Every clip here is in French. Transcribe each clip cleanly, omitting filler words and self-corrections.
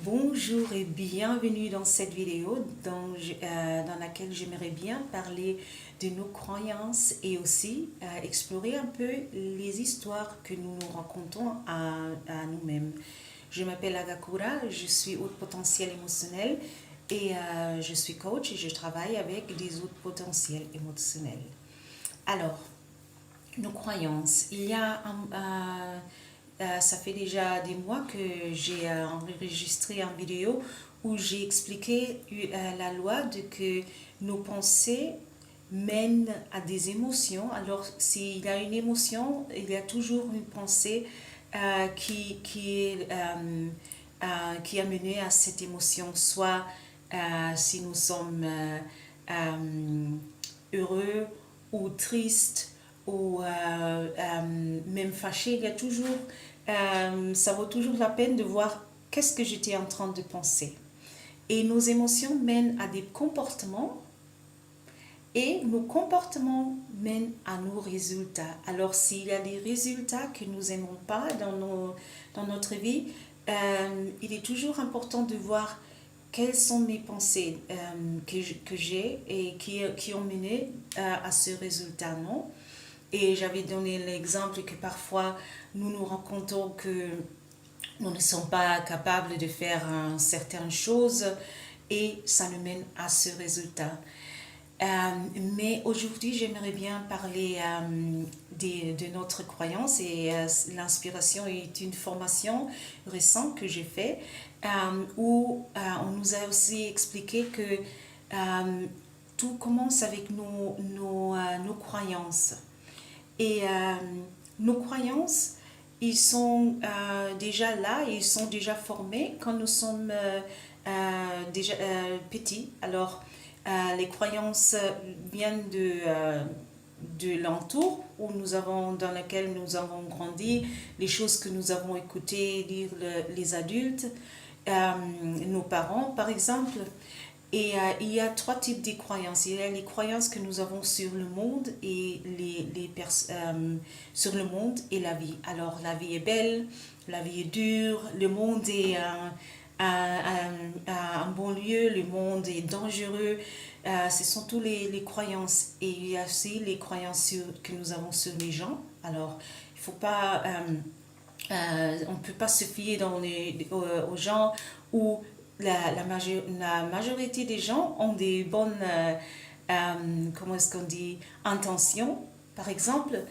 Bonjour et bienvenue dans cette vidéo dans laquelle j'aimerais bien parler de nos croyances et aussi explorer un peu les histoires que nous nous racontons à nous-mêmes. Je m'appelle Agakura, je suis haute potentiel émotionnel et je suis coach et je travaille avec des hautes potentiels émotionnels. Alors, nos croyances. Ça fait déjà des mois que j'ai enregistré une vidéo où j'ai expliqué la loi de que nos pensées mènent à des émotions. Alors, s'il y a une émotion, il y a toujours une pensée qui a mené à cette émotion. Soit si nous sommes heureux ou tristes ou même fâchés, ça vaut toujours la peine de voir qu'est-ce que j'étais en train de penser. Et nos émotions mènent à des comportements et nos comportements mènent à nos résultats. Alors s'il y a des résultats que nous n'aimons pas dans notre vie, il est toujours important de voir quelles sont mes pensées que j'ai et qui ont mené à ce résultat, non? Et j'avais donné l'exemple que parfois nous nous racontons que nous ne sommes pas capables de faire certaines choses et ça nous mène à ce résultat. Mais aujourd'hui, j'aimerais bien parler de notre croyance et l'inspiration est une formation récente que j'ai faite où on nous a aussi expliqué que tout commence avec nos croyances. Et nos croyances, ils sont déjà là, ils sont déjà formés quand nous sommes déjà petits. Alors, les croyances viennent de l'entour dans lequel nous avons grandi, les choses que nous avons écoutées dire les adultes, nos parents par exemple. Et il y a trois types de croyances. Il y a les croyances que nous avons sur le monde et sur le monde et la vie. Alors la vie est belle, la vie est dure, le monde est un bon lieu, le monde est dangereux. Ce sont tous les croyances. Et il y a aussi les croyances que nous avons sur les gens. Alors il faut pas... on ne peut pas se fier aux gens où la majorité des gens ont des bonnes, comment est-ce qu'on dit, intentions, par exemple.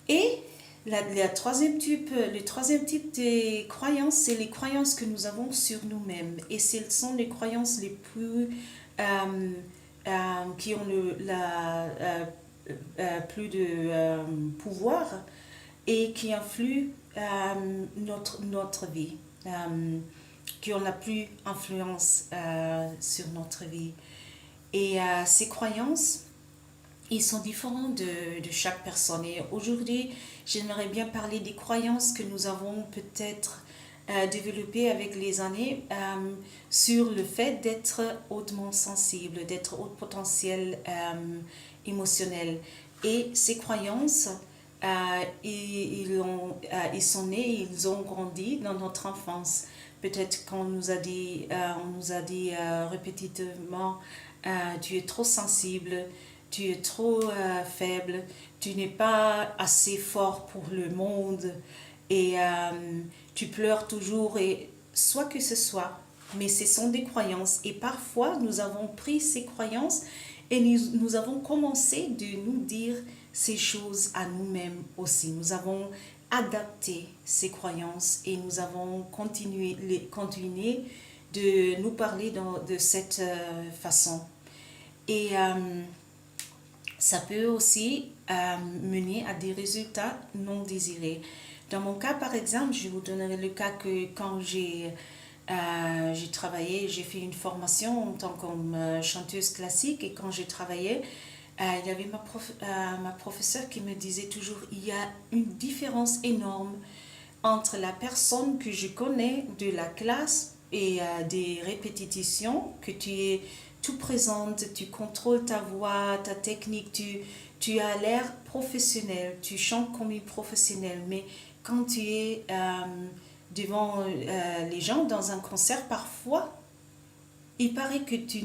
Et le troisième type de croyances, c'est les croyances que nous avons sur nous-mêmes. Et ce sont les croyances les plus... qui ont plus de pouvoir et qui influent notre vie, qui ont la plus influence sur notre vie. Et ces croyances, ils sont différents de chaque personne. Et aujourd'hui, j'aimerais bien parler des croyances que nous avons peut-être développées avec les années sur le fait d'être hautement sensible, d'être haut potentiel émotionnel. Et ces croyances, ils sont nés, ils ont grandi dans notre enfance. Peut-être qu'on on nous a dit répétitivement, tu es trop sensible, tu es trop faible, tu n'es pas assez fort pour le monde et tu pleures toujours et soit que ce soit. Mais ce sont des croyances et parfois nous avons pris ces croyances et nous avons commencé de nous dire ces choses à nous-mêmes aussi. Nous avons adapté ces croyances et nous avons continué de nous parler de cette façon. Et ça peut aussi mener à des résultats non désirés. Dans mon cas, par exemple, je vous donnerai le cas que quand j'ai travaillé, j'ai fait une formation en tant que chanteuse classique et quand j'ai travaillé, il y avait ma professeure qui me disait toujours il y a une différence énorme entre la personne que je connais de la classe et des répétitions, que tu es tout présente, tu contrôles ta voix, ta technique, tu as l'air professionnel, tu chantes comme une professionnelle, mais quand tu es devant les gens dans un concert, parfois, il paraît que tu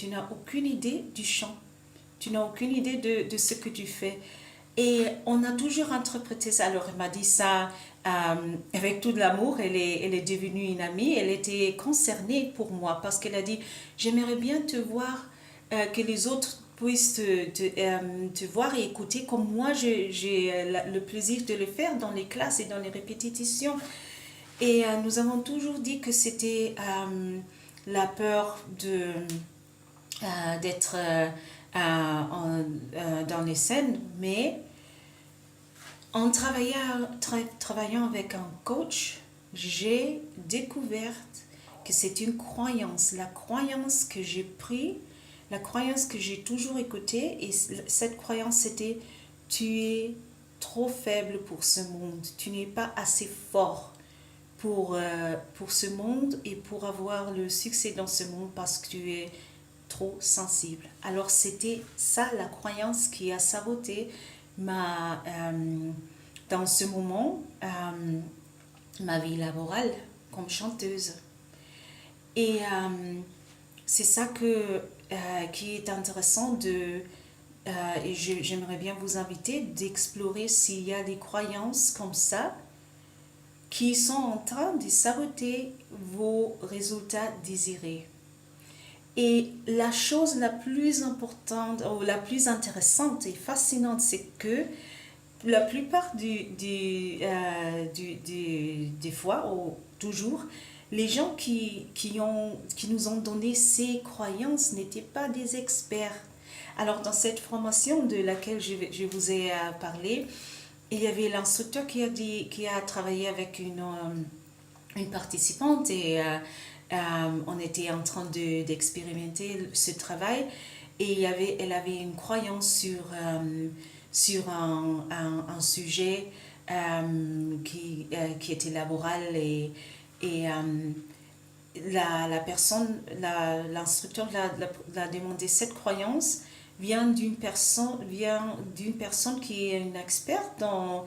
n'as aucune idée du chant. Tu n'as aucune idée de ce que tu fais. Et on a toujours interprété ça. Alors, elle m'a dit ça avec tout l'amour. Elle est devenue une amie. Elle était concernée pour moi parce qu'elle a dit, j'aimerais bien te voir, que les autres puissent te voir et écouter comme moi j'ai le plaisir de le faire dans les classes et dans les répétitions. Et nous avons toujours dit que c'était la peur d'être dans les scènes, mais travaillant avec un coach, j'ai découvert que c'est une croyance, la croyance que j'ai prise, la croyance que j'ai toujours écoutée, et cette croyance c'était tu es trop faible pour ce monde, tu n'es pas assez fort pour ce monde et pour avoir le succès dans ce monde parce que tu es trop sensible. Alors c'était ça la croyance qui a saboté dans ce moment ma vie laborale comme chanteuse. Et c'est ça qui est intéressant et j'aimerais bien vous inviter d'explorer s'il y a des croyances comme ça qui sont en train de saboter vos résultats désirés. Et la chose la plus importante ou la plus intéressante et fascinante, c'est que la plupart des fois, ou toujours, les gens qui nous ont donné ces croyances n'étaient pas des experts. Alors, dans cette formation de laquelle je vous ai parlé, il y avait l'instructeur qui a travaillé avec une participante et on était en train d'expérimenter ce travail et elle avait une croyance sur un sujet qui était laboral et l'instructeur l'a demandé cette croyance vient d'une personne qui est une experte dans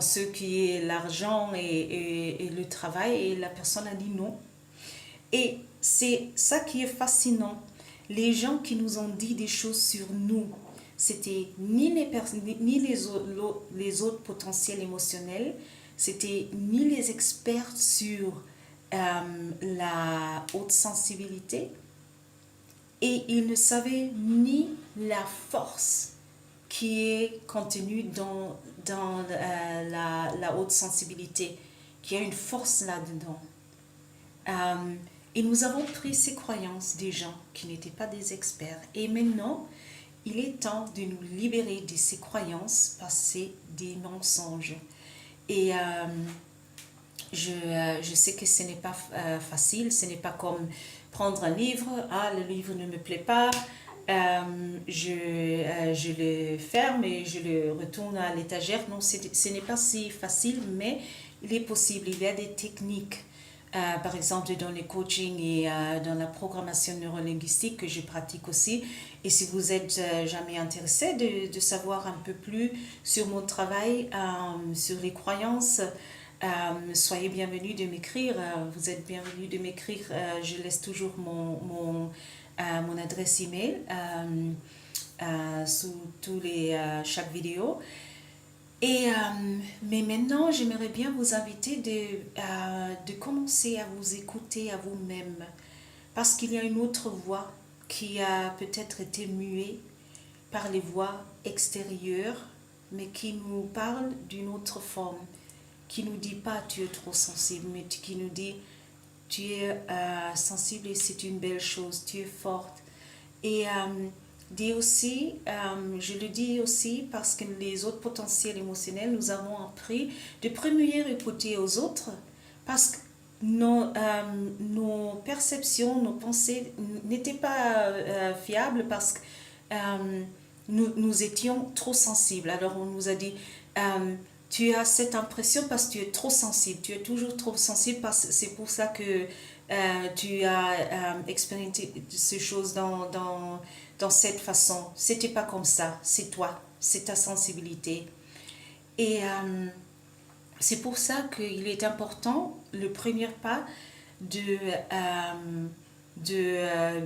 ce qui est l'argent et le travail, et la personne a dit non. Et c'est ça qui est fascinant. Les gens qui nous ont dit des choses sur nous, c'était ni les autres potentiels émotionnels, c'était ni les experts sur la haute sensibilité, et ils ne savaient ni la force qui est contenue dans la haute sensibilité, qui a une force là-dedans. Et nous avons pris ces croyances des gens qui n'étaient pas des experts. Et maintenant, il est temps de nous libérer de ces croyances parce que c'est des mensonges. Et je sais que ce n'est pas facile, ce n'est pas comme prendre un livre, le livre ne me plaît pas, je le ferme et je le retourne à l'étagère. Non, ce n'est pas si facile, mais il est possible. Il y a des techniques, par exemple dans le coaching et dans la programmation neurolinguistique que je pratique aussi. Et si vous êtes jamais intéressé de savoir un peu plus sur mon travail, sur les croyances, soyez bienvenus de m'écrire. Vous êtes bienvenus de m'écrire. Je laisse toujours mon adresse email sous chaque vidéo. Et, mais maintenant, j'aimerais bien vous inviter de commencer à vous écouter à vous-même, parce qu'il y a une autre voix qui a peut-être été muée par les voix extérieures, mais qui nous parle d'une autre forme, qui ne nous dit pas tu es trop sensible, mais qui nous dit tu es sensible et c'est une belle chose, tu es forte. Et aussi, je le dis aussi parce que les autres potentiels émotionnels, nous avons appris de première écouter aux autres parce que nos perceptions, nos pensées n'étaient pas fiables parce que nous étions trop sensibles. Alors on nous a dit, tu as cette impression parce que tu es trop sensible, tu es toujours trop sensible parce que c'est pour ça que tu as expérimenté ces choses dans cette façon. C'était pas comme ça, c'est toi, c'est ta sensibilité. Et C'est pour ça qu'il est important, le premier pas, de, de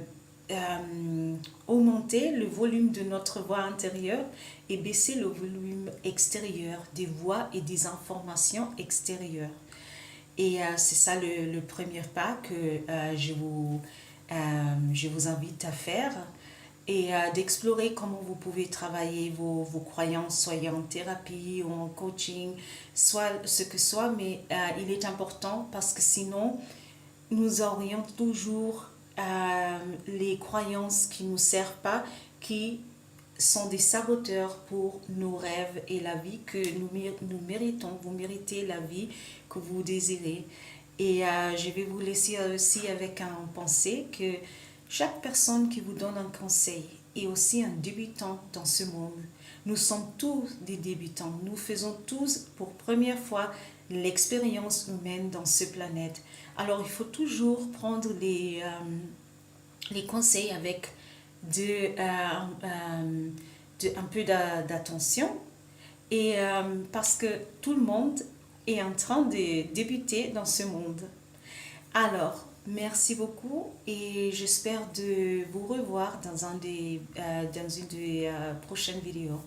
augmenter le volume de notre voix intérieure et baisser le volume extérieur des voix et des informations extérieures. Et c'est ça le premier pas que je vous invite à faire et d'explorer comment vous pouvez travailler vos croyances, soit en thérapie ou en coaching, soit ce que soit, mais il est important parce que sinon, nous aurions toujours les croyances qui ne nous servent pas, qui sont des saboteurs pour nos rêves et la vie que nous méritons. Vous méritez la vie que vous désirez. Et je vais vous laisser aussi avec un pensée que chaque personne qui vous donne un conseil est aussi un débutant dans ce monde. Nous sommes tous des débutants. Nous faisons tous pour première fois l'expérience humaine dans ce planète. Alors il faut toujours prendre les conseils avec un peu d'attention et parce que tout le monde est en train de débuter dans ce monde. Alors, merci beaucoup et j'espère de vous revoir dans une des prochaines vidéos.